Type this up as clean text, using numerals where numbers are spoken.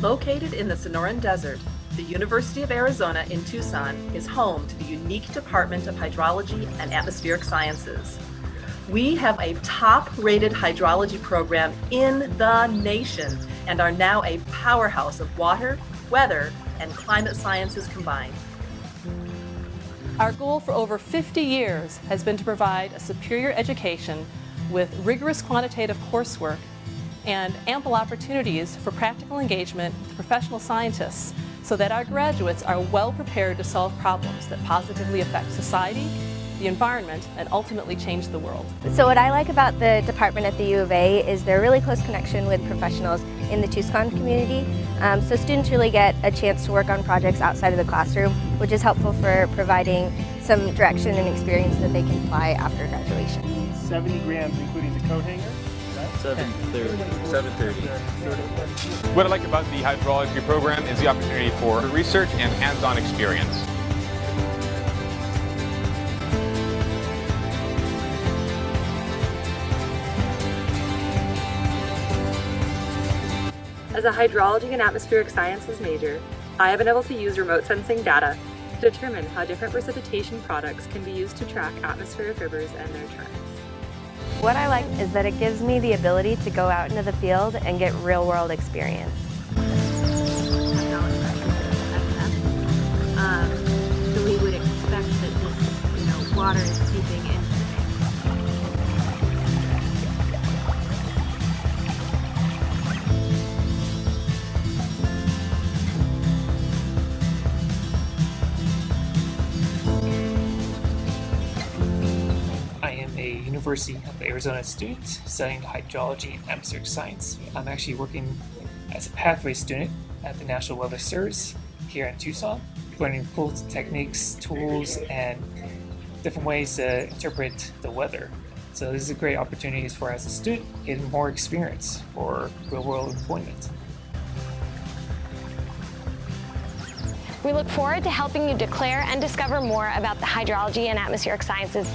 Located in the Sonoran Desert, the University of Arizona in Tucson is home to the unique Department of Hydrology and Atmospheric Sciences. We have a top-rated hydrology program in the nation and are now a powerhouse of water, weather, and climate sciences combined. Our goal for over 50 years has been to provide a superior education with rigorous quantitative coursework and ample opportunities for practical engagement with professional scientists so that our graduates are well prepared to solve problems that positively affect society, the environment, and ultimately change the world. So what I like about the department at the U of A is their really close connection with professionals in the Tucson community. So students really get a chance to work on projects outside of the classroom, which is helpful for providing some direction and experience that they can apply after graduation. 70 grams including the coat hanger. 7:30. What I like about the hydrology program is the opportunity for research and hands-on experience. As a hydrology and atmospheric sciences major, I have been able to use remote sensing data to determine how different precipitation products can be used to track atmospheric rivers and their trends. What I like is that it gives me the ability to go out into the field and get real-world experience. So we would expect that this, water is seeping into the I am a University of Arizona student studying hydrology and atmospheric science. I'm actually working as a pathway student at the National Weather Service here in Tucson, learning cool techniques, tools, and different ways to interpret the weather. So this is a great opportunity for as a student, getting more experience for real-world employment. We look forward to helping you declare and discover more about the hydrology and atmospheric sciences.